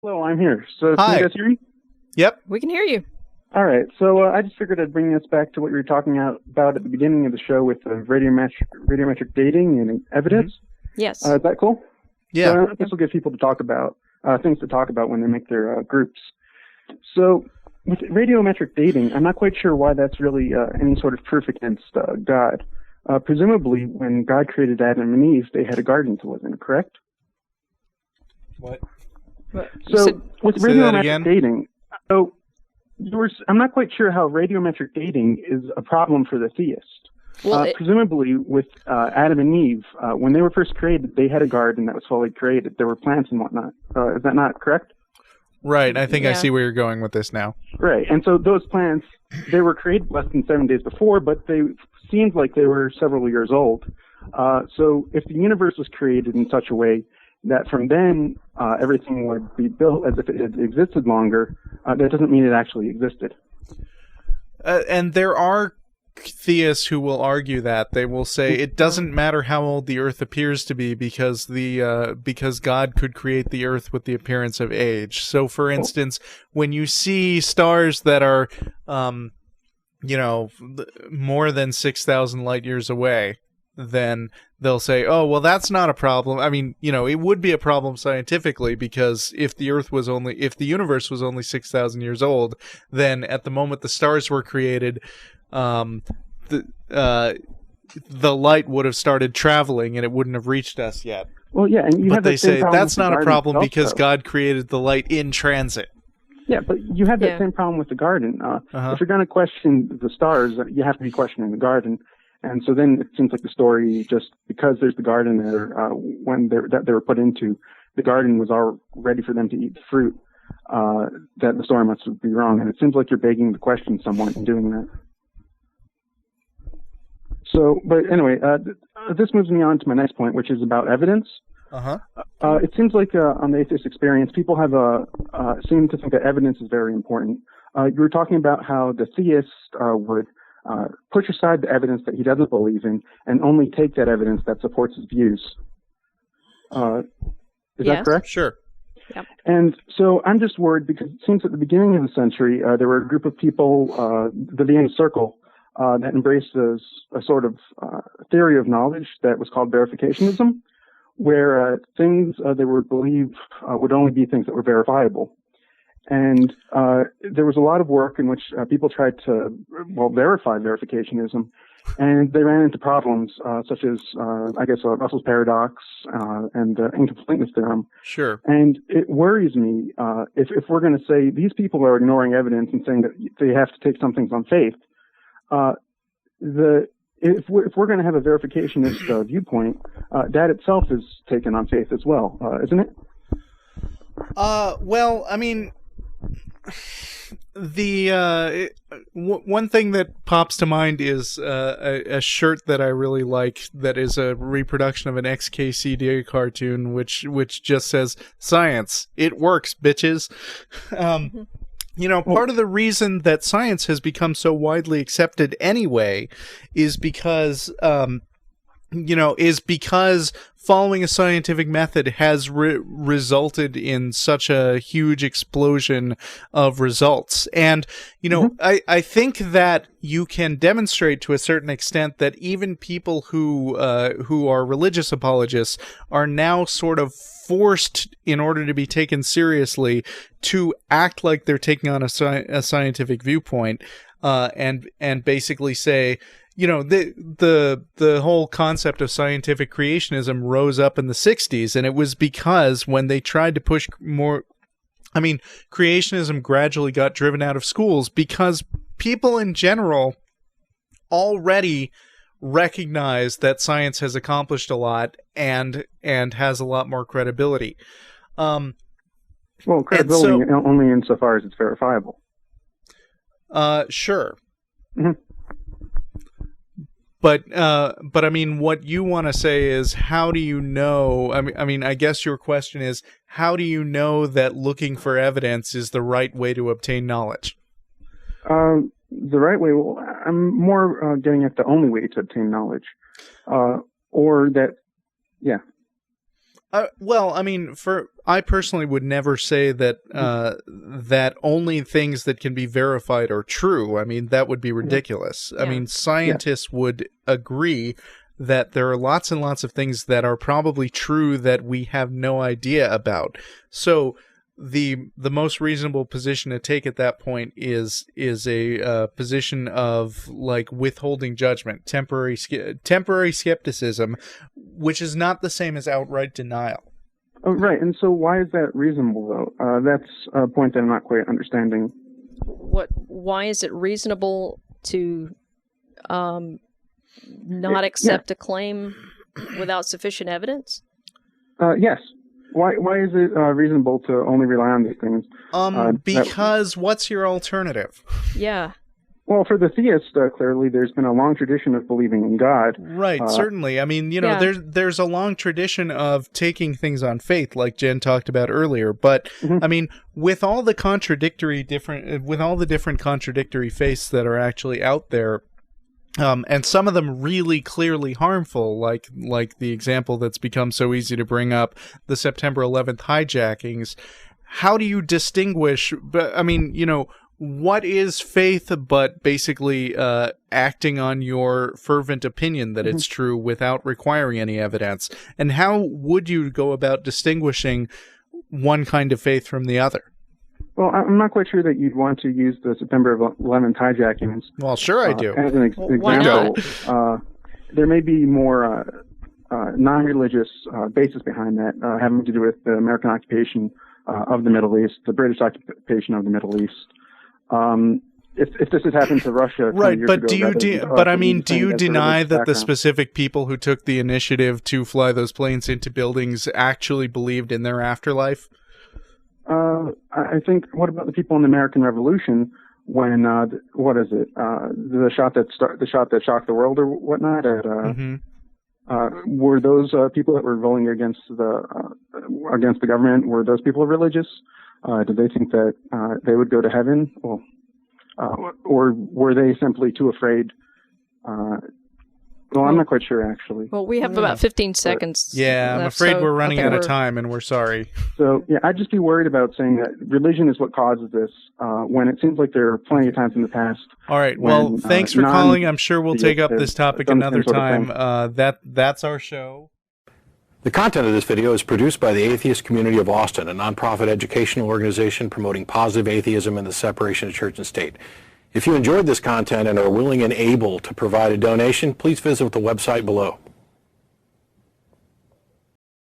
Hello, I'm here. So can you Hi. guys hear me? Yep. We can hear you. All right. So I just figured I'd bring us back to what you were talking about at the beginning of the show with radiometric dating and evidence. Yes. Is that cool? Yeah. So this will give people to talk about things to talk about when they make their groups. So with radiometric dating, I'm not quite sure why that's really any sort of proof against God. Presumably, when God created Adam and Eve, they had a garden to live in, correct? What? So with Say that again? radiometric dating, I'm not quite sure how radiometric dating is a problem for the theist. Well, Presumably, with Adam and Eve, when they were first created, they had a garden that was fully created. There were plants and whatnot. Is that not correct? Right. I think I Yeah. see where you're going with this now. Right. And so those plants, they were created less than 7 days before, but they seemed like they were several years old. So if the universe was created in such a way that from then everything would be built as if it had existed longer, that doesn't mean it actually existed. And there are theists who will argue that. They will say it doesn't matter how old the Earth appears to be because God could create the Earth with the appearance of age. So, for instance, when you see stars that are, more than 6,000 light years away, then they'll say, oh, well, that's not a problem. I mean, it would be a problem scientifically because if the universe was only 6,000 years old, then at the moment the stars were created, the light would have started traveling and it wouldn't have reached us yet. Well, yeah, and But they say that's not a problem because God. God created the light in transit. Yeah, but you have that Yeah. same problem with the garden. If you're going to question the stars, you have to be questioning the garden. And so then it seems like the story, just because there's the garden there, when they were put into, the garden was all ready for them to eat the fruit, that the story must be wrong. And it seems like you're begging the question somewhat in doing that. So, but anyway, this moves me on to my next point, which is about evidence. Uh-huh. It seems like on the atheist experience, people have seem to think that evidence is very important. You were talking about how the theist would push aside the evidence that he doesn't believe in and only take that evidence that supports his views. Is Yes. that correct? Sure. And so I'm just worried because it seems at the beginning of the century, there were a group of people, the Vienna Circle, that embraced a sort of theory of knowledge that was called verificationism, where things they would believe would only be things that were verifiable. And there was a lot of work in which people tried to, verify verificationism, and they ran into problems such as, Russell's paradox and the incompleteness theorem. Sure. And it worries me if we're going to say these people are ignoring evidence and saying that they have to take some things on faith. If we're going to have a verificationist viewpoint, that itself is taken on faith as well, isn't it? Well, I mean, one thing that pops to mind is a shirt that I really like that is a reproduction of an XKCD cartoon, which just says, "Science, it works, bitches." Part of the reason that science has become so widely accepted anyway is because following a scientific method has resulted in such a huge explosion of results. And, I think that you can demonstrate to a certain extent that even people who are religious apologists are now sort of forced, in order to be taken seriously, to act like they're taking on a scientific viewpoint, and basically say, the whole concept of scientific creationism rose up in the 60s, and it was because when they tried to push more, creationism gradually got driven out of schools because people in general already recognize that science has accomplished a lot and has a lot more credibility. Credibility only insofar as it's verifiable. Sure. Mm-hmm. But I mean, what you want to say is, how do you know? I guess your question is, how do you know that looking for evidence is the right way to obtain knowledge? The right way. Well, I'm more getting at the only way to obtain knowledge, or that, yeah. Well, I mean, I personally would never say that that only things that can be verified are true. I mean, that would be ridiculous. I mean, scientists would agree that there are lots and lots of things that are probably true that we have no idea about. So the most reasonable position to take at that point is a position of like withholding judgment, temporary skepticism, which is not the same as outright denial. Oh, right. And so why is that reasonable, though? That's a point that I'm not quite understanding. Why is it reasonable to not accept a claim without sufficient evidence? Yes. Why is it reasonable to only rely on these things? Because what's your alternative? Yeah. Well, for the theist, clearly, there's been a long tradition of believing in God. Right, certainly. I mean, you know, there's a long tradition of taking things on faith, like Jen talked about earlier. But I mean, with all the different contradictory faiths that are actually out there, and some of them really clearly harmful, like the example that's become so easy to bring up, the September 11th hijackings. How do you distinguish? But I mean, you know, what is faith but basically acting on your fervent opinion that it's true without requiring any evidence? And how would you go about distinguishing one kind of faith from the other? Well, I'm not quite sure that you'd want to use the September 11th hijackings. Well, sure I do. As an example. Why not? There may be more non-religious basis behind that, having to do with the American occupation of the Middle East, the British occupation of the Middle East. If this had happened to Russia, right? But do you deny that the specific people who took the initiative to fly those planes into buildings actually believed in their afterlife? I think. What about the people in the American Revolution when the shot that shocked the world or whatnot? Were those people that were voting against the government? Were those people religious? Did they think that they would go to heaven? Well, or were they simply too afraid? Well, I'm not quite sure, actually. Well, we have about 15 seconds. Yeah, I'm afraid we're running out of time, and we're sorry. So, yeah, I'd just be worried about saying that religion is what causes this, when it seems like there are plenty of times in the past. All right, well, thanks for calling. I'm sure we'll take up this topic another time. That's our show. The content of this video is produced by the Atheist Community of Austin, a nonprofit educational organization promoting positive atheism and the separation of church and state. If you enjoyed this content and are willing and able to provide a donation, please visit the website below.